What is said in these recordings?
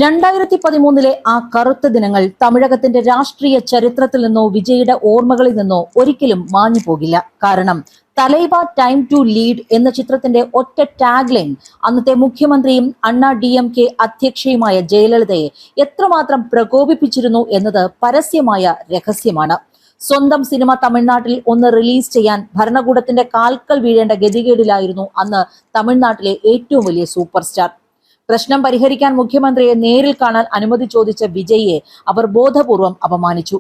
2013 ആ കറുത്ത ദിനങ്ങൾ തമിഴകത്തിന്റെ രാഷ്ട്രീയ ചരിത്രത്തിൽ നിന്നോ വിജയുടെ ഓർമ്മകളിൽ നിന്നോ ഒരിക്കലും മാഞ്ഞു പോകില്ല. കാരണം തലൈവ ടൈം ടു ലീഡ് എന്ന ചിത്രത്തിന്റെ ഒറ്റ ടാഗ്ലൈൻ അന്നത്തെ മുഖ്യമന്ത്രിയും അണ്ണാ DMK അധ്യക്ഷയുമായ ജയലളിതയെ എത്രമാത്രം പ്രകോപിപ്പിച്ചിരുന്നു എന്നത് പരസ്യമായ രഹസ്യമാണ്. സ്വന്തം സിനിമ തമിഴ്നാട്ടിൽ ഒന്ന് റിലീസ് ചെയ്യാൻ ഭരണകൂടത്തിന്റെ കാൽക്കൽ വീഴേണ്ട ഗതികേടിലായിരുന്നു അന്ന് തമിഴ്നാട്ടിലെ ഏറ്റവും വലിയ സൂപ്പർ സ്റ്റാർ. പ്രശ്നം പരിഹരിക്കാൻ മുഖ്യമന്ത്രിയെ നേരിൽ കാണാൻ അനുമതി ചോദിച്ച വിജയിയെ അവർ ബോധപൂർവം അപമാനിച്ചു.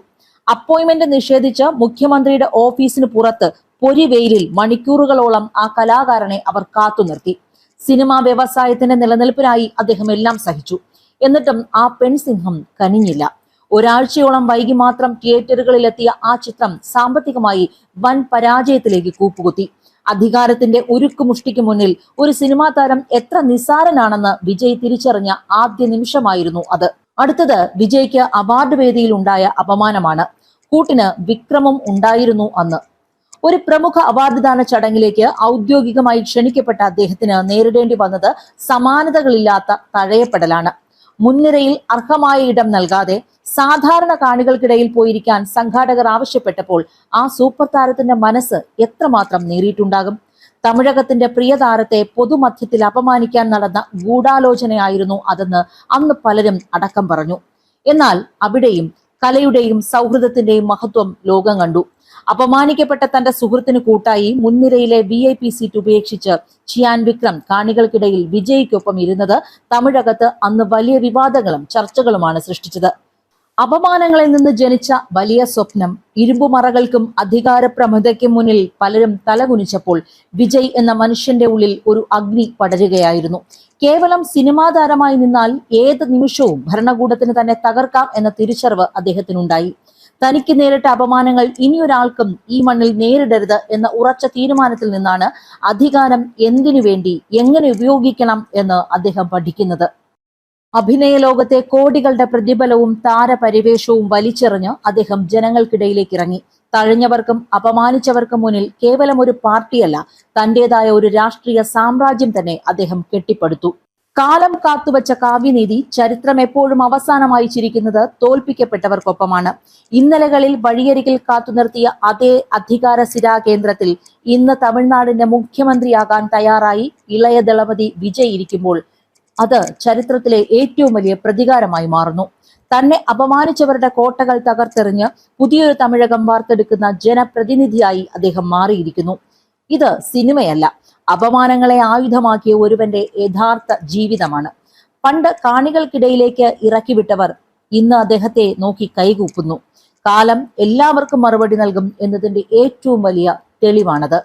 അപ്പോയിന്റ്മെന്റ് നിഷേധിച്ച് മുഖ്യമന്ത്രിയുടെ ഓഫീസിന് പുറത്ത് പൊരിവെയിലിൽ മണിക്കൂറുകളോളം ആ കലാകാരനെ അവർ കാത്തുനിർത്തി. സിനിമാ വ്യവസായത്തിന്റെ നിലനിൽപ്പിനായി അദ്ദേഹം എല്ലാം സഹിച്ചു. എന്നിട്ടും ആ പെൺസിംഹം കനിഞ്ഞില്ല. ഒരാഴ്ചയോളം വൈകി മാത്രം തിയേറ്ററുകളിലെത്തിയ ആ ചിത്രം സാമ്പത്തികമായി വൻ പരാജയത്തിലേക്ക് കൂപ്പുകുത്തി. അധികാരത്തിന്റെ ഉരുക്കുമുഷ്ടിക്ക് മുന്നിൽ ഒരു സിനിമാ താരം എത്ര നിസ്സാരനാണെന്ന് വിജയ് തിരിച്ചറിഞ്ഞ ആദ്യ നിമിഷമായിരുന്നു അത്. അടുത്തത് വിജയ്ക്ക് അവാർഡ് വേദിയിൽ ഉണ്ടായ അപമാനമാണ്. കൂട്ടിന് വിക്രമും ഉണ്ടായിരുന്നു അന്ന്. ഒരു പ്രമുഖ അവാർഡ് ദാന ചടങ്ങിലേക്ക് ഔദ്യോഗികമായി ക്ഷണിക്കപ്പെട്ട അദ്ദേഹത്തിന് നേരിടേണ്ടി വന്നത് സമാനതകളില്ലാത്ത തഴയപ്പെടലാണ്. മുൻനിരയിൽ അർഹമായ ഇടം നൽകാതെ സാധാരണ കാണികൾക്കിടയിൽ പോയിരിക്കാൻ സംഘാടകർ ആവശ്യപ്പെട്ടപ്പോൾ ആ സൂപ്പർ താരത്തിന്റെ മനസ്സ് എത്രമാത്രം നേറിയിട്ടുണ്ടാകും. തമിഴകത്തിന്റെ പ്രിയ താരത്തെ പൊതുമധ്യത്തിൽ അപമാനിക്കാൻ നടന്ന ഗൂഢാലോചനയായിരുന്നു അതെന്ന് അന്ന് പലരും അടക്കം പറഞ്ഞു. എന്നാൽ അവിടെയും കലയുടെയും സൗഹൃദത്തിന്റെയും മഹത്വം ലോകം കണ്ടു. അപമാനിക്കപ്പെട്ട തന്റെ സുഹൃത്തിന് കൂട്ടായി മുൻനിരയിലെ VIP സീറ്റ് ഉപേക്ഷിച്ച് ചിയാൻ വിക്രം കാണികൾക്കിടയിൽ വിജയ്ക്കൊപ്പം ഇരുന്നത് തമിഴകത്ത് അന്ന് വലിയ വിവാദങ്ങളും ചർച്ചകളുമാണ് സൃഷ്ടിച്ചത്. അപമാനങ്ങളിൽ നിന്ന് ജനിച്ച വലിയ സ്വപ്നം ഇരുമ്പുമറകൾക്കും അധികാരപ്രമുഖതയ്ക്കും മുന്നിൽ പലരും തലകുനിച്ചപ്പോൾ വിജയ് എന്ന മനുഷ്യന്റെ ഉള്ളിൽ ഒരു അഗ്നി പടരുകയായിരുന്നു. കേവലം സിനിമാ താരമായി നിന്നാൽ ഏത് നിമിഷവും ഭരണകൂടത്തിന് തന്നെ തകർക്കാം എന്ന തിരിച്ചറിവ് അദ്ദേഹത്തിനുണ്ടായി. തനിക്ക് നേരിട്ട അപമാനങ്ങൾ ഇനിയൊരാൾക്കും ഈ മണ്ണിൽ നേരിടരുത് എന്ന ഉറച്ച തീരുമാനത്തിൽ നിന്നാണ് അധികാരം എന്തിനു വേണ്ടി എങ്ങനെ ഉപയോഗിക്കണം എന്ന് അദ്ദേഹം പഠിക്കുന്നത്. അഭിനയ ലോകത്തെ കോടികളുടെ പ്രതിഫലവും താരപരിവേഷവും വലിച്ചെറിഞ്ഞ് അദ്ദേഹം ജനങ്ങൾക്കിടയിലേക്ക് ഇറങ്ങി. തഴഞ്ഞവർക്കും അപമാനിച്ചവർക്കും മുന്നിൽ കേവലം ഒരു പാർട്ടിയല്ല, തന്റേതായ ഒരു രാഷ്ട്രീയ സാമ്രാജ്യം തന്നെ അദ്ദേഹം കെട്ടിപ്പടുത്തു. കാലം കാത്തുവച്ച കാവ്യനീതി ചരിത്രം എപ്പോഴും അവസാനമായി ചിരിക്കുന്നത് തോൽപ്പിക്കപ്പെട്ടവർക്കൊപ്പമാണ്. ഇന്നലകളിൽ വഴിയരികിൽ കാത്തുനിർത്തിയ അതേ അധികാര സിരാകേന്ദ്രത്തിൽ ഇന്ന് തമിഴ്നാടിന്റെ മുഖ്യമന്ത്രിയാകാൻ തയ്യാറായി ഇളയ ദളപതി വിജയ് ഇരിക്കുമ്പോൾ അത് ചരിത്രത്തിലെ ഏറ്റവും വലിയ പ്രതികാരമായി മാറുന്നു. തന്നെ അപമാനിച്ചവരുടെ കോട്ടകൾ തകർത്തെറിഞ്ഞ് പുതിയൊരു തമിഴകം വാർത്തെടുക്കുന്ന ജനപ്രതിനിധിയായി അദ്ദേഹം മാറിയിരിക്കുന്നു. ഇത് സിനിമയല്ല, അപമാനങ്ങളെ ആയുധമാക്കിയ ഒരുവന്റെ യഥാർത്ഥ ജീവിതമാണ്. പണ്ട് കാണികൾക്കിടയിലേക്ക് ഇറക്കിവിട്ടവർ ഇന്ന് അദ്ദേഹത്തെ നോക്കി കൈകൂപ്പുന്നു. കാലം എല്ലാവർക്കും മറുപടി നൽകും എന്നതിന്റെ ഏറ്റവും വലിയ തെളിവാണത്.